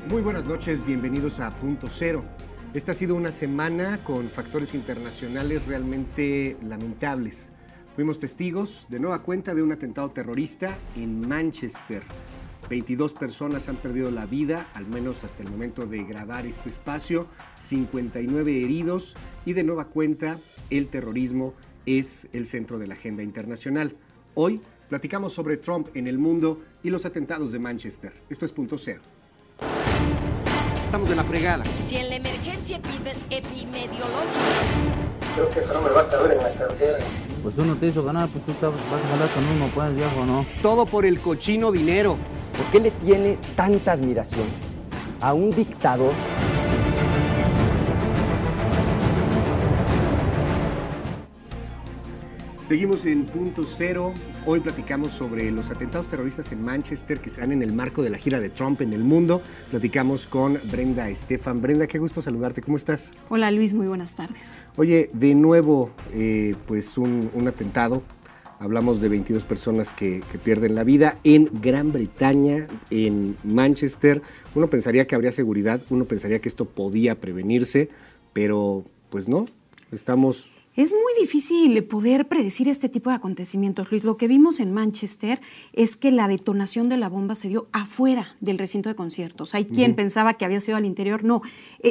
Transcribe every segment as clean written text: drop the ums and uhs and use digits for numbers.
Muy buenas noches, bienvenidos a Punto Cero. Esta ha sido una semana con factores internacionales realmente lamentables. Fuimos testigos de nueva cuenta de un atentado terrorista en Manchester. 22 personas han perdido la vida, al menos hasta el momento de grabar este espacio, 59 heridos y de nueva cuenta el terrorismo es el centro de la agenda internacional. Hoy platicamos sobre Trump en el mundo y los atentados de Manchester. Esto es Punto Cero. Estamos de la fregada. Si en la emergencia epidemiológica... Creo que eso no me va a caber en la cartera. Pues uno te hizo ganar, pues tú vas a ganar con uno, pues viejo, ¿no? Todo por el cochino dinero. ¿Por qué le tiene tanta admiración a un dictador? Seguimos en Punto Cero. Hoy platicamos sobre los atentados terroristas en Manchester que se dan en el marco de la gira de Trump en el mundo. Platicamos con Brenda Estefan. Brenda, qué gusto saludarte. ¿Cómo estás? Hola Luis, muy buenas tardes. Oye, de nuevo, pues un atentado. Hablamos de 22 personas que pierden la vida en Gran Bretaña, en Manchester. Uno pensaría que habría seguridad, uno pensaría que esto podía prevenirse, pero pues no, estamos... Es muy difícil poder predecir este tipo de acontecimientos, Luis. Lo que vimos en Manchester es que la detonación de la bomba se dio afuera del recinto de conciertos. Hay quien pensaba que había sido al interior. No,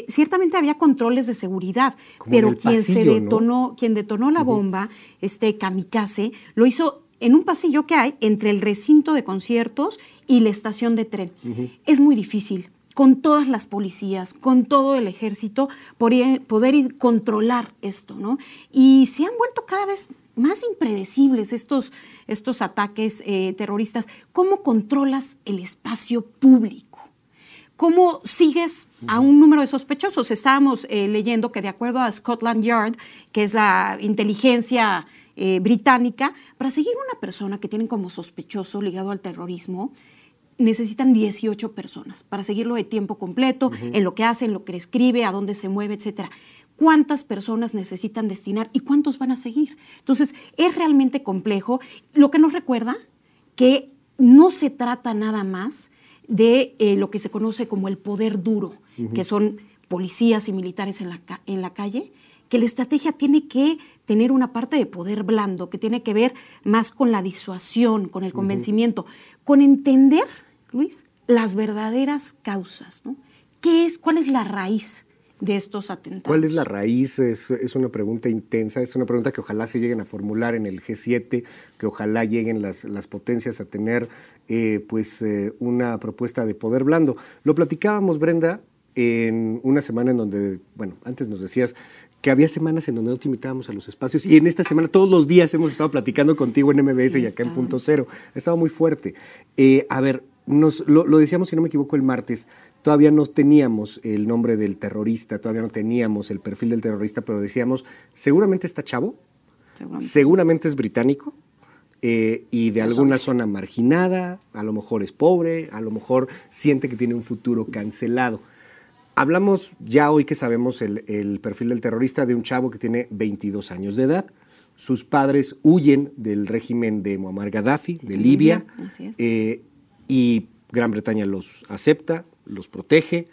ciertamente había controles de seguridad, como pero quien detonó la bomba, kamikaze, lo hizo en un pasillo que hay entre el recinto de conciertos y la estación de tren. Es muy difícil, con todas las policías, con todo el ejército, poder controlar esto, ¿no? Y se han vuelto cada vez más impredecibles estos ataques terroristas. ¿Cómo controlas el espacio público? ¿Cómo sigues a un número de sospechosos? Estábamos leyendo que de acuerdo a Scotland Yard, que es la inteligencia británica, para seguir a una persona que tienen como sospechoso ligado al terrorismo, necesitan 18 personas para seguirlo de tiempo completo, en lo que hace, en lo que escribe, a dónde se mueve, etcétera. ¿Cuántas personas necesitan destinar y cuántos van a seguir? Entonces, es realmente complejo. Lo que nos recuerda que no se trata nada más de lo que se conoce como el poder duro, que son policías y militares en la calle, que la estrategia tiene que tener una parte de poder blando, que tiene que ver más con la disuasión, con el convencimiento, con entender, Luis, las verdaderas causas, ¿no? ¿Cuál es la raíz de estos atentados? ¿Cuál es la raíz? Es una pregunta intensa, es una pregunta que ojalá se lleguen a formular en el G7, que ojalá lleguen las potencias a tener una propuesta de poder blando. Lo platicábamos, Brenda, en una semana en donde, bueno, antes nos decías que había semanas en donde no te invitábamos a los espacios y en esta semana todos los días hemos estado platicando contigo en MBS y acá en Punto Cero. Ha estado muy fuerte. A ver, lo decíamos, si no me equivoco, el martes, todavía no teníamos el nombre del terrorista, todavía no teníamos el perfil del terrorista, pero decíamos, seguramente está chavo, seguramente es británico, y de alguna zona marginada, a lo mejor es pobre, a lo mejor siente que tiene un futuro cancelado. Hablamos ya hoy que sabemos el perfil del terrorista de un chavo que tiene 22 años de edad. Sus padres huyen del régimen de Muammar Gaddafi, de Libia. Así es. Y Gran Bretaña los acepta, los protege,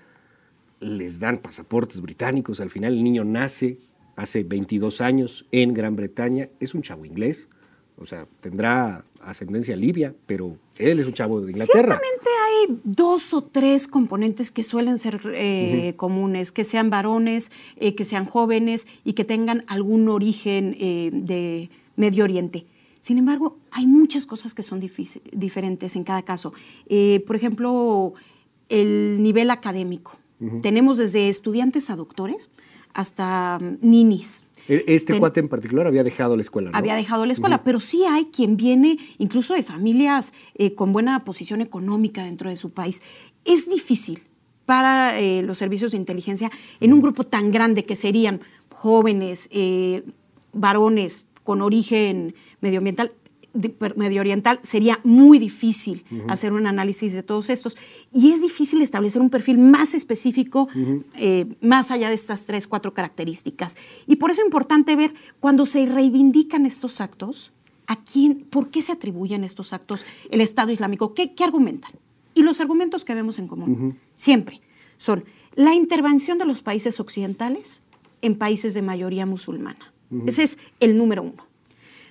les dan pasaportes británicos. Al final el niño nace hace 22 años en Gran Bretaña. Es un chavo inglés, o sea, tendrá ascendencia libia, pero él es un chavo de Inglaterra. Ciertamente hay 2 o 3 componentes que suelen ser comunes, que sean varones, que sean jóvenes y que tengan algún origen de Medio Oriente. Sin embargo, hay muchas cosas que son diferentes en cada caso. Por ejemplo, el nivel académico. Tenemos desde estudiantes a doctores hasta ninis. Cuate en particular había dejado la escuela, ¿no? Había dejado la escuela, pero sí hay quien viene incluso de familias con buena posición económica dentro de su país. Es difícil para los servicios de inteligencia en un grupo tan grande que serían jóvenes, varones con origen medio oriental, sería muy difícil hacer un análisis de todos estos. Y es difícil establecer un perfil más específico, más allá de estas 3, 4 características. Y por eso es importante ver cuando se reivindican estos actos, ¿por qué se atribuyen estos actos el Estado Islámico? ¿Qué argumentan? Y los argumentos que vemos en común, siempre. son la intervención de los países occidentales en países de mayoría musulmana. Ese es el número 1.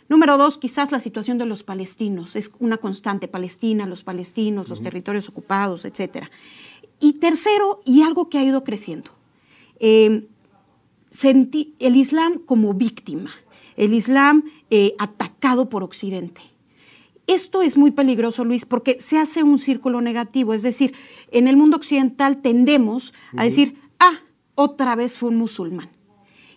Número 2, quizás la situación de los palestinos. Es una constante, Palestina, los palestinos, los territorios ocupados, etc. Y tercero, y algo que ha ido creciendo, el Islam como víctima, el Islam atacado por Occidente. Esto es muy peligroso, Luis, porque se hace un círculo negativo. Es decir, en el mundo occidental tendemos a decir, otra vez fue un musulmán.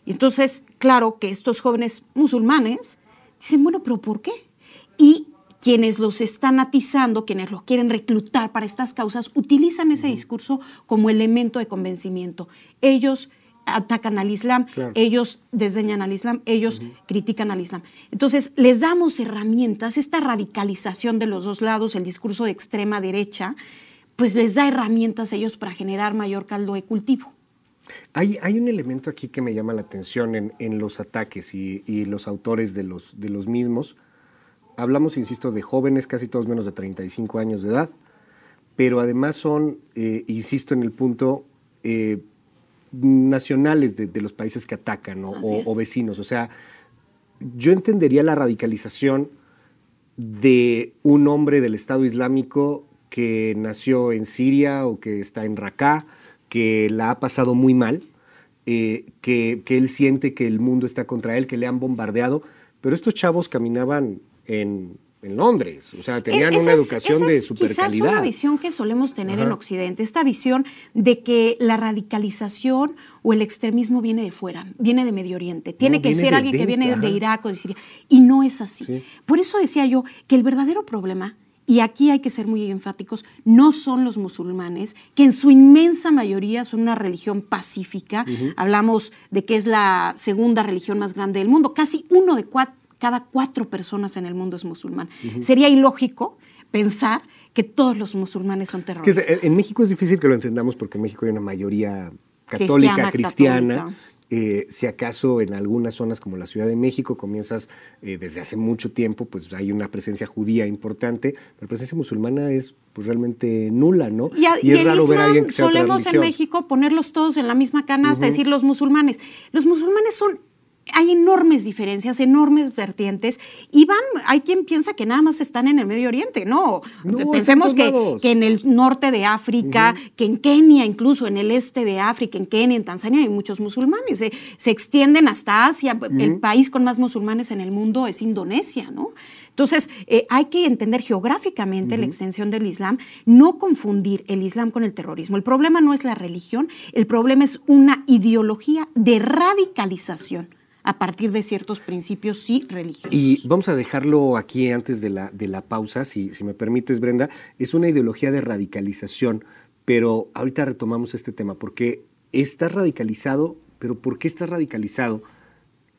Y entonces, claro que estos jóvenes musulmanes dicen, bueno, ¿pero por qué? Y quienes los están atizando, quienes los quieren reclutar para estas causas, utilizan ese discurso como elemento de convencimiento. Ellos atacan al Islam, ellos desdeñan al Islam, ellos critican al Islam. Entonces, les damos herramientas, esta radicalización de los dos lados, el discurso de extrema derecha, pues les da herramientas a ellos para generar mayor caldo de cultivo. Hay un elemento aquí que me llama la atención en los ataques y los autores de los mismos. Hablamos, insisto, de jóvenes, casi todos menos de 35 años de edad, pero además son, insisto en el punto, nacionales de los países que atacan o vecinos. O sea, yo entendería la radicalización de un hombre del Estado Islámico que nació en Siria o que está en Raqqa, que la ha pasado muy mal, que él siente que el mundo está contra él, que le han bombardeado, pero estos chavos caminaban en Londres, o sea, tenían una educación de supercalidad. Quizás una visión que solemos tener en Occidente, esta visión de que la radicalización o el extremismo viene de fuera, viene de Medio Oriente, tiene que ser alguien que viene de Irak o de Siria, y no es así. Sí. Por eso decía yo que el verdadero problema, y aquí hay que ser muy enfáticos, no son los musulmanes, que en su inmensa mayoría son una religión pacífica. Hablamos de que es la segunda religión más grande del mundo. Casi uno de cada 4 personas en el mundo es musulmán. Sería ilógico pensar que todos los musulmanes son terroristas. Es que en México es difícil que lo entendamos porque en México hay una mayoría católica, cristiana. Si acaso en algunas zonas como la Ciudad de México comienzas desde hace mucho tiempo, pues hay una presencia judía importante, pero la presencia musulmana es pues, realmente nula, ¿no? Y es raro ver a alguien que sea otra religión. Solemos en México ponerlos todos en la misma canasta, decir los musulmanes. Los musulmanes hay enormes diferencias, enormes vertientes, y hay quien piensa que nada más están en el Medio Oriente, no pensemos que en el norte de África, que en Kenia, incluso en el este de África, en Kenia, en Tanzania hay muchos musulmanes, se extienden hasta Asia, el país con más musulmanes en el mundo es Indonesia, ¿no? Entonces, hay que entender geográficamente la extensión del Islam, no confundir el Islam con el terrorismo. El problema no es la religión, el problema es una ideología de radicalización a partir de ciertos principios religiosos. Y vamos a dejarlo aquí antes de la pausa, si me permites, Brenda. Es una ideología de radicalización, pero ahorita retomamos este tema, porque estás radicalizado, pero ¿por qué estás radicalizado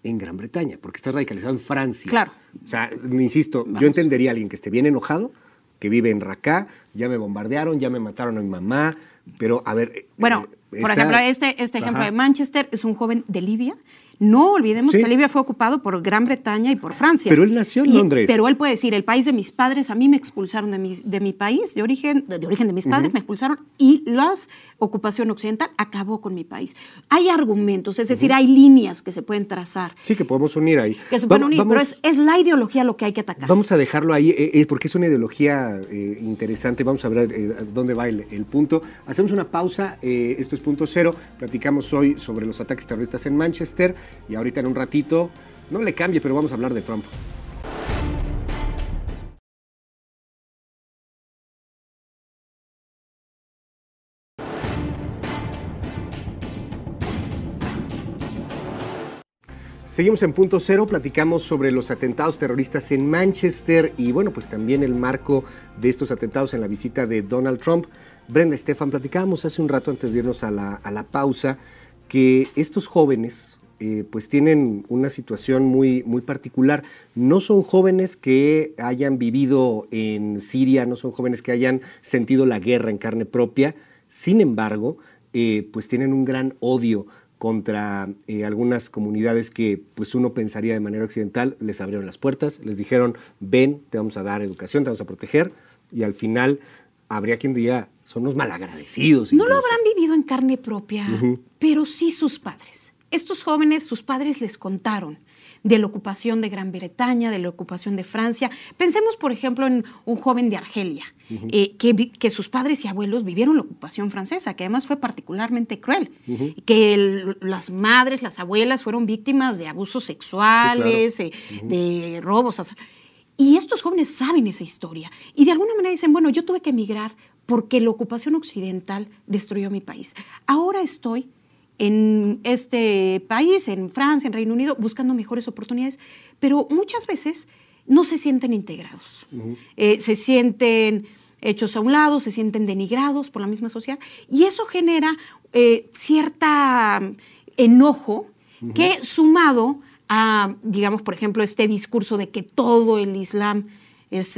en Gran Bretaña? Porque estás radicalizado en Francia. Claro. O sea, insisto, yo entendería a alguien que esté bien enojado, que vive en Raqqa, ya me bombardearon, ya me mataron a mi mamá, pero a ver... Bueno, por ejemplo, este ejemplo de Manchester es un joven de Libia. No olvidemos que Libia fue ocupado por Gran Bretaña y por Francia. Pero él nació en Londres. Pero él puede decir, el país de mis padres, a mí me expulsaron de mi país, de origen de mis padres, me expulsaron, y la ocupación occidental acabó con mi país. Hay argumentos, es decir, hay líneas que se pueden trazar. Sí, que podemos unir ahí. Que se pueden unir, pero es la ideología lo que hay que atacar. Vamos a dejarlo ahí, porque es una ideología interesante. Vamos a ver dónde va el punto. Hacemos una pausa, esto es Punto Cero. Platicamos hoy sobre los ataques terroristas en Manchester. Y ahorita en un ratito, no le cambie, pero vamos a hablar de Trump. Seguimos en Punto Cero, platicamos sobre los atentados terroristas en Manchester y bueno, pues también el marco de estos atentados en la visita de Donald Trump. Brenda, Estefan, platicábamos hace un rato antes de irnos a la pausa que estos jóvenes pues tienen una situación muy, muy particular. No son jóvenes que hayan vivido en Siria, no son jóvenes que hayan sentido la guerra en carne propia. Sin embargo, pues tienen un gran odio contra algunas comunidades que pues uno pensaría de manera occidental. Les abrieron las puertas, les dijeron, ven, te vamos a dar educación, te vamos a proteger, y al final habría quien diga, son los malagradecidos. No lo incluso. habrán vivido en carne propia, pero sí sus padres. Estos jóvenes, sus padres les contaron de la ocupación de Gran Bretaña, de la ocupación de Francia. Pensemos, por ejemplo, en un joven de Argelia, que sus padres y abuelos vivieron la ocupación francesa, que además fue particularmente cruel, que las madres, las abuelas fueron víctimas de abusos sexuales, de robos. Y estos jóvenes saben esa historia y de alguna manera dicen, bueno, yo tuve que emigrar porque la ocupación occidental destruyó mi país. Ahora estoy en este país, en Francia, en Reino Unido, buscando mejores oportunidades, pero muchas veces no se sienten integrados. Se sienten hechos a un lado, se sienten denigrados por la misma sociedad, y eso genera cierta enojo que, sumado a, digamos, por ejemplo, este discurso de que todo el Islam es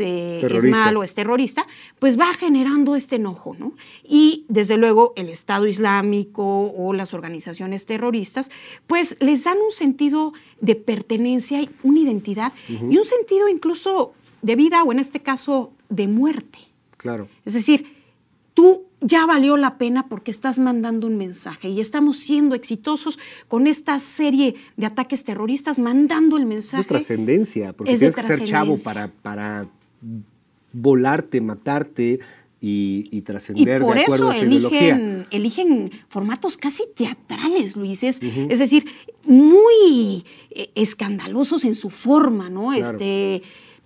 malo, es terrorista, pues va generando este enojo, ¿no? Y desde luego el Estado Islámico o las organizaciones terroristas, pues les dan un sentido de pertenencia, y una identidad y un sentido incluso de vida, o en este caso de muerte. Claro. Es decir, tú ya valió la pena porque estás mandando un mensaje y estamos siendo exitosos con esta serie de ataques terroristas, mandando el mensaje. Es de trascendencia, porque tienes que ser chavo para volarte, matarte y trascender de acuerdo a esta ideología. Eligen formatos casi teatrales, Luis. Es decir, muy escandalosos en su forma, ¿no? Claro.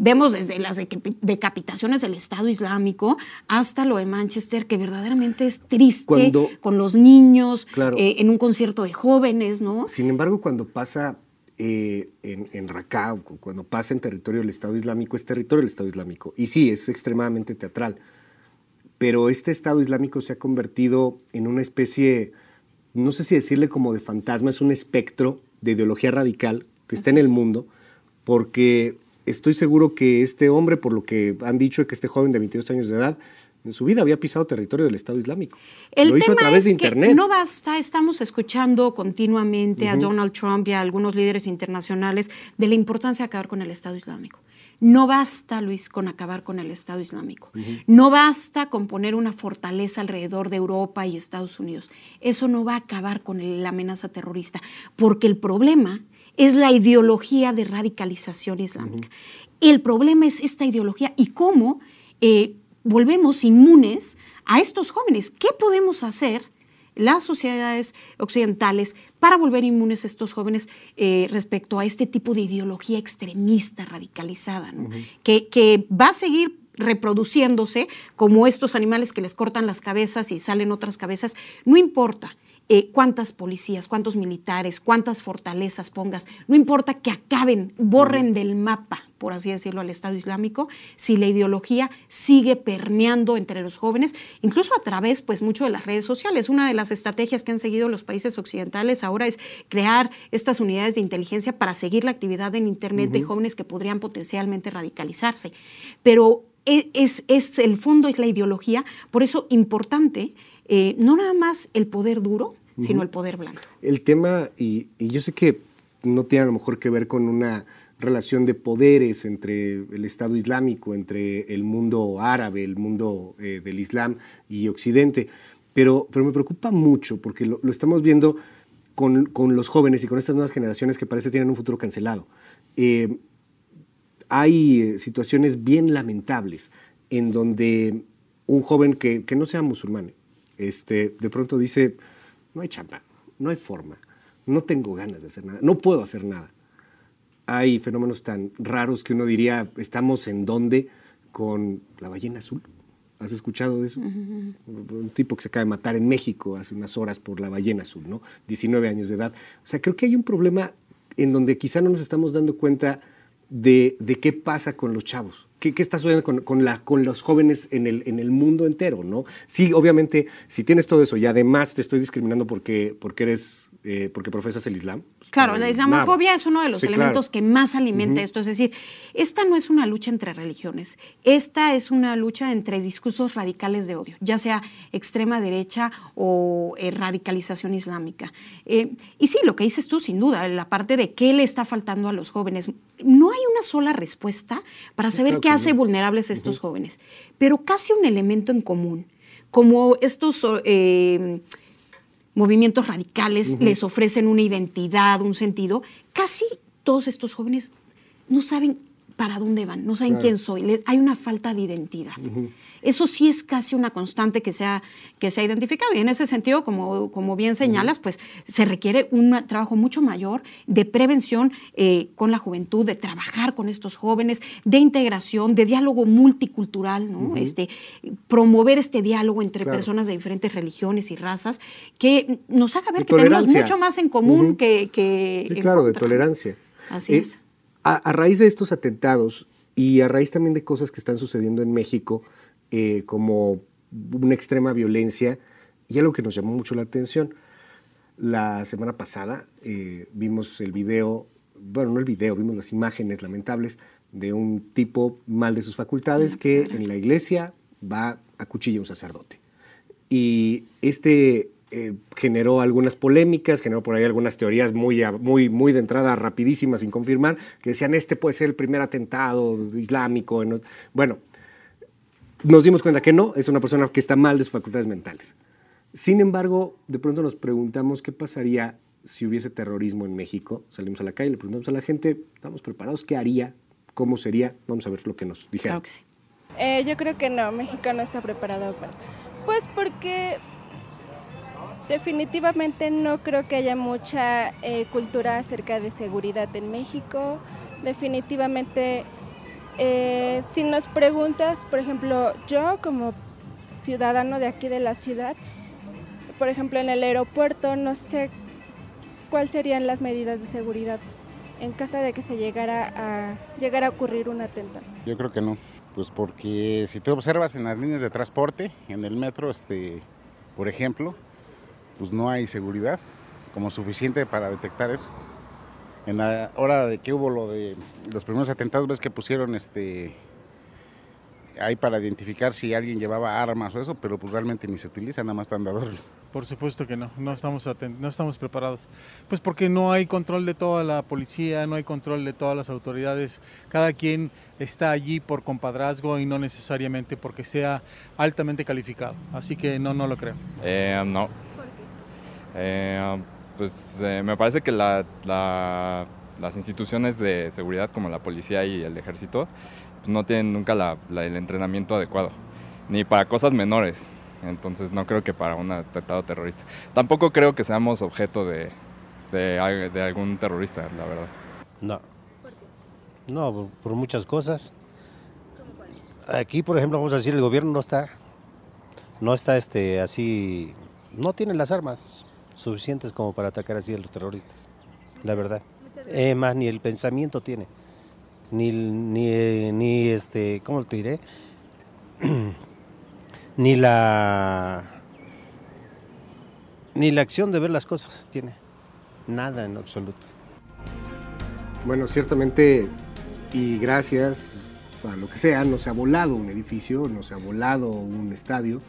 Vemos desde las decapitaciones del Estado Islámico hasta lo de Manchester, que verdaderamente es triste, con los niños, claro, en un concierto de jóvenes, ¿no? Sin embargo, cuando pasa en Raqqa, cuando pasa en territorio del Estado Islámico, es territorio del Estado Islámico. Y sí, es extremadamente teatral. Pero este Estado Islámico se ha convertido en una especie, no sé si decirle como de fantasma, es un espectro de ideología radical que está en el mundo, porque estoy seguro que este hombre, por lo que han dicho, que este joven de 22 años de edad, en su vida había pisado territorio del Estado Islámico. Lo hizo a través de Internet. No basta, estamos escuchando continuamente a Donald Trump y a algunos líderes internacionales de la importancia de acabar con el Estado Islámico. No basta, Luis, con acabar con el Estado Islámico. No basta con poner una fortaleza alrededor de Europa y Estados Unidos. Eso no va a acabar con la amenaza terrorista, porque el problema es la ideología de radicalización islámica. El problema es esta ideología y cómo volvemos inmunes a estos jóvenes. ¿Qué podemos hacer las sociedades occidentales para volver inmunes a estos jóvenes respecto a este tipo de ideología extremista, radicalizada, ¿no? Que va a seguir reproduciéndose como estos animales que les cortan las cabezas y salen otras cabezas? No importa cuántas policías, cuántos militares, cuántas fortalezas pongas, no importa que acaben, borren del mapa, por así decirlo, al Estado Islámico, si la ideología sigue permeando entre los jóvenes, incluso a través, pues, mucho de las redes sociales. Una de las estrategias que han seguido los países occidentales ahora es crear estas unidades de inteligencia para seguir la actividad en Internet de jóvenes que podrían potencialmente radicalizarse. Pero el fondo es la ideología, por eso importante, no nada más el poder duro, sino el poder blando. El tema, y yo sé que no tiene a lo mejor que ver con una relación de poderes entre el Estado Islámico, entre el mundo árabe, el mundo del Islam y Occidente, pero me preocupa mucho porque lo estamos viendo con los jóvenes y con estas nuevas generaciones que parece tienen un futuro cancelado. Hay situaciones bien lamentables en donde un joven que no sea musulmán, de pronto dice, no hay chamba, no hay forma, no tengo ganas de hacer nada, no puedo hacer nada. Hay fenómenos tan raros que uno diría, ¿estamos en dónde? Con la ballena azul. ¿Has escuchado de eso? Un tipo que se acaba de matar en México hace unas horas por la ballena azul, ¿no? 19 años de edad. O sea, creo que hay un problema en donde quizá no nos estamos dando cuenta de qué pasa con los chavos. ¿Qué está sucediendo con los jóvenes en el mundo entero, ¿no? Sí, obviamente, si tienes todo eso y además te estoy discriminando porque eres porque profesas el Islam. Claro, la islamofobia es uno de los elementos que más alimenta esto. Es decir, esta no es una lucha entre religiones, esta es una lucha entre discursos radicales de odio, ya sea extrema derecha o radicalización islámica. Y sí, lo que dices tú, sin duda, la parte de qué le está faltando a los jóvenes. No hay una sola respuesta para saber qué hace vulnerables a estos jóvenes, pero casi un elemento en común, como estos movimientos radicales les ofrecen una identidad, un sentido. Casi todos estos jóvenes no saben para dónde van, no saben quién soy, hay una falta de identidad. Eso sí es casi una constante que se ha identificado, y en ese sentido, como bien señalas, pues se requiere un trabajo mucho mayor de prevención con la juventud, de trabajar con estos jóvenes, de integración, de diálogo multicultural, ¿no? Promover este diálogo entre personas de diferentes religiones y razas, que nos haga ver que tenemos mucho más en común que en contra. De tolerancia. Así es. A raíz de estos atentados y a raíz también de cosas que están sucediendo en México, como una extrema violencia, y algo que nos llamó mucho la atención, la semana pasada vimos el video, bueno, no el video, vimos las imágenes lamentables de un tipo mal de sus facultades que en la iglesia va a cuchillar a un sacerdote. Y generó algunas polémicas, generó por ahí algunas teorías muy de entrada rapidísimas, sin confirmar, que decían puede ser el primer atentado islámico. Bueno, nos dimos cuenta que no, es una persona que está mal de sus facultades mentales. Sin embargo, de pronto nos preguntamos qué pasaría si hubiese terrorismo en México. Salimos a la calle, le preguntamos a la gente, ¿estamos preparados? ¿Qué haría? ¿Cómo sería? Vamos a ver lo que nos dijeron. Claro que sí. Yo creo que no, México no está preparado para... Pues porque definitivamente no creo que haya mucha cultura acerca de seguridad en México. Definitivamente, si nos preguntas, por ejemplo, yo como ciudadano de aquí de la ciudad, por ejemplo en el aeropuerto, no sé cuáles serían las medidas de seguridad en caso de que se llegara a ocurrir un atentado. Yo creo que no, pues porque si tú observas en las líneas de transporte, en el metro, por ejemplo, pues no hay seguridad como suficiente para detectar eso. En la hora de que hubo lo de los primeros atentados, ves que pusieron ahí para identificar si alguien llevaba armas o eso, pero pues realmente ni se utiliza, nada más están de adorno. Por supuesto que no estamos preparados. Pues porque no hay control de toda la policía, no hay control de todas las autoridades. Cada quien está allí por compadrazgo y no necesariamente porque sea altamente calificado. Así que no lo creo. No. Me parece que las instituciones de seguridad como la policía y el ejército pues no tienen nunca el entrenamiento adecuado, ni para cosas menores. Entonces no creo que para un atentado terrorista. Tampoco creo que seamos objeto de algún terrorista, la verdad. No. ¿Por qué? No, por muchas cosas. Aquí, por ejemplo, vamos a decir, el gobierno no está así, no tiene las armas suficientes como para atacar así a los terroristas, la verdad. Más ni el pensamiento tiene, ni ¿cómo te diré? ni la acción de ver las cosas tiene, nada en absoluto. Bueno, ciertamente, y gracias a lo que sea, no se ha volado un edificio, no se ha volado un estadio,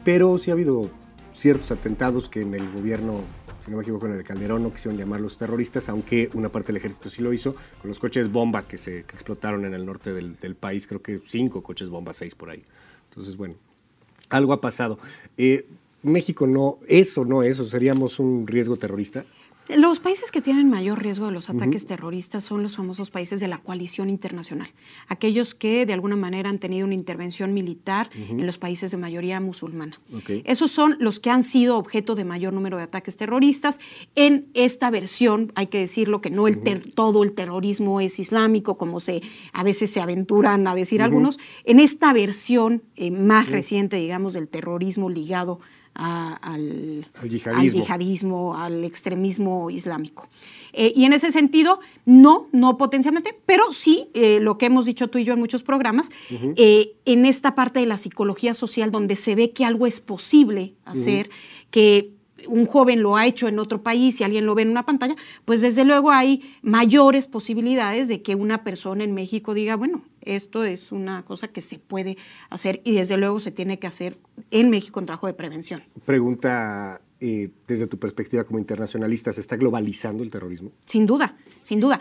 pero sí ha habido ciertos atentados que en el gobierno, si no me equivoco, en el de Calderón no quisieron llamarlos terroristas, aunque una parte del ejército sí lo hizo, con los coches bomba que explotaron en el norte del país, creo que 5 coches bomba, 6 por ahí. Entonces, bueno, algo ha pasado. México no, eso, ¿seríamos un riesgo terrorista? Los países que tienen mayor riesgo de los ataques terroristas son los famosos países de la coalición internacional, aquellos que de alguna manera han tenido una intervención militar en los países de mayoría musulmana. Okay. Esos son los que han sido objeto de mayor número de ataques terroristas. En esta versión, hay que decirlo, que no todo el terrorismo es islámico, como a veces se aventuran a decir algunos. En esta versión más reciente, digamos, del terrorismo ligado al yihadismo, al extremismo islámico. Y en ese sentido, no potencialmente, pero sí, lo que hemos dicho tú y yo en muchos programas, en esta parte de la psicología social donde se ve que algo es posible hacer, que un joven lo ha hecho en otro país y alguien lo ve en una pantalla, pues desde luego hay mayores posibilidades de que una persona en México diga, bueno, esto es una cosa que se puede hacer y desde luego se tiene que hacer en México un trabajo de prevención. Pregunta, desde tu perspectiva como internacionalista, ¿se está globalizando el terrorismo? Sin duda, sin duda.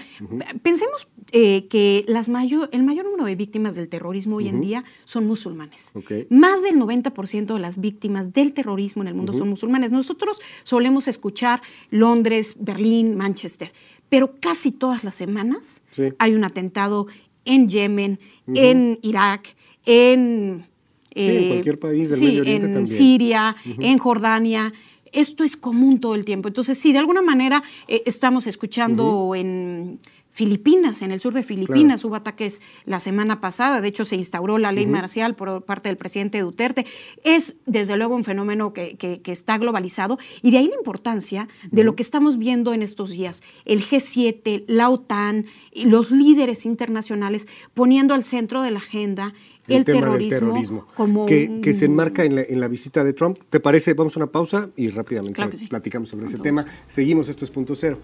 Pensemos que el mayor número de víctimas del terrorismo hoy en día son musulmanes. Más del 90% de las víctimas del terrorismo en el mundo son musulmanes. Nosotros solemos escuchar Londres, Berlín, Manchester, pero casi todas las semanas hay un atentado en Yemen, en Irak, en cualquier país del Medio Oriente también. Siria, en Jordania. Esto es común todo el tiempo. Entonces, sí, de alguna manera estamos escuchando en Filipinas, en el sur de Filipinas, hubo ataques la semana pasada, de hecho se instauró la ley marcial por parte del presidente Duterte. Es, desde luego, un fenómeno que está globalizado y de ahí la importancia de lo que estamos viendo en estos días. El G7, la OTAN, y los líderes internacionales poniendo al centro de la agenda el tema del terrorismo como que se enmarca en la visita de Trump. ¿Te parece? Vamos a una pausa y rápidamente platicamos sobre ese tema. Seguimos, esto es Punto Cero.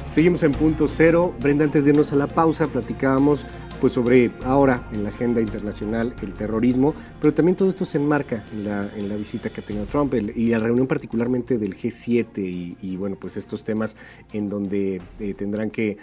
Seguimos en Punto Cero. Brenda, antes de irnos a la pausa, platicábamos pues sobre ahora en la agenda internacional el terrorismo, pero también todo esto se enmarca en la visita que ha tenido Trump y la reunión particularmente del G7 y bueno, pues estos temas en donde tendrán que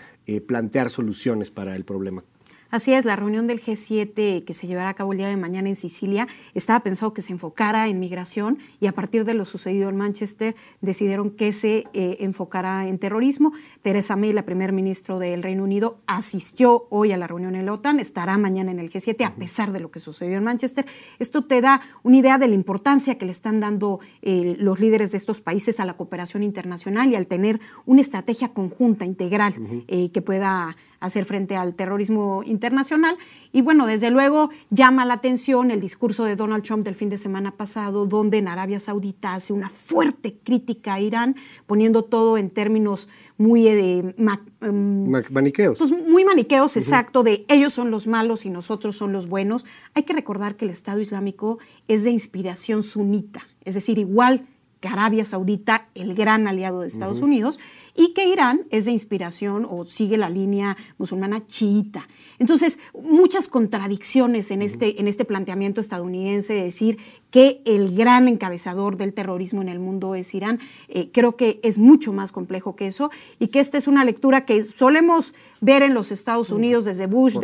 plantear soluciones para el problema. Así es, la reunión del G7 que se llevará a cabo el día de mañana en Sicilia estaba pensado que se enfocara en migración y a partir de lo sucedido en Manchester decidieron que se enfocara en terrorismo. Theresa May, la primer ministro del Reino Unido, asistió hoy a la reunión en la OTAN, estará mañana en el G7 a pesar de lo que sucedió en Manchester. Esto te da una idea de la importancia que le están dando los líderes de estos países a la cooperación internacional y al tener una estrategia conjunta, integral, que pueda hacer frente al terrorismo internacional. Y bueno, desde luego llama la atención el discurso de Donald Trump del fin de semana pasado, donde en Arabia Saudita hace una fuerte crítica a Irán, poniendo todo en términos muy maniqueos. Pues muy maniqueos, exacto, de ellos son los malos y nosotros son los buenos. Hay que recordar que el Estado Islámico es de inspiración sunita, es decir, igual que Arabia Saudita, el gran aliado de Estados Unidos, y que Irán es de inspiración o sigue la línea musulmana chiita. Entonces, muchas contradicciones en este planteamiento estadounidense de decir que el gran encabezador del terrorismo en el mundo es Irán. Creo que es mucho más complejo que eso y que esta es una lectura que solemos ver en los Estados Unidos desde Bush,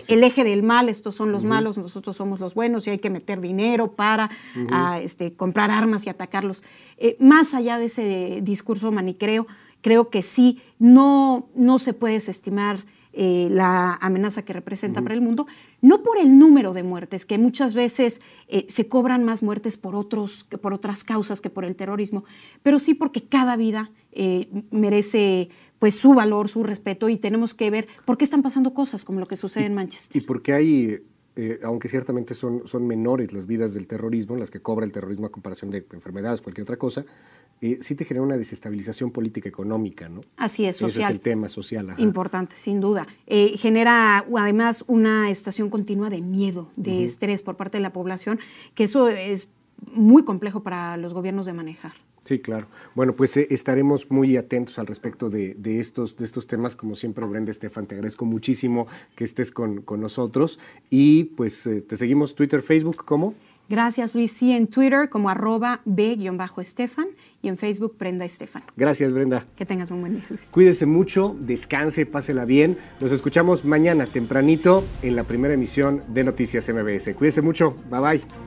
el eje del mal, estos son los malos, nosotros somos los buenos y hay que meter dinero para comprar armas y atacarlos. Más allá de ese discurso maniqueo, creo que sí, no se puede desestimar la amenaza que representa para el mundo, no por el número de muertes, que muchas veces se cobran más muertes por otras causas que por el terrorismo, pero sí porque cada vida merece pues su valor, su respeto, y tenemos que ver por qué están pasando cosas como lo que sucede en Manchester. Y porque hay, aunque ciertamente son menores las vidas del terrorismo, las que cobra el terrorismo a comparación de enfermedades, cualquier otra cosa, sí te genera una desestabilización política económica, ¿no? Así es, social. Ese es el tema social. Importante, sin duda. Genera además una estación continua de miedo, de estrés por parte de la población, que eso es muy complejo para los gobiernos de manejar. Sí, claro. Bueno, pues estaremos muy atentos al respecto de estos temas. Como siempre, Brenda, Estefan, te agradezco muchísimo que estés con nosotros. Y pues te seguimos Twitter, Facebook, ¿cómo? Gracias, Luis. Sí, en Twitter como @b_Estefan y en Facebook Brenda Estefan. Gracias, Brenda. Que tengas un buen día. Cuídese mucho, descanse, pásela bien. Nos escuchamos mañana tempranito en la primera emisión de Noticias MBS. Cuídese mucho. Bye, bye.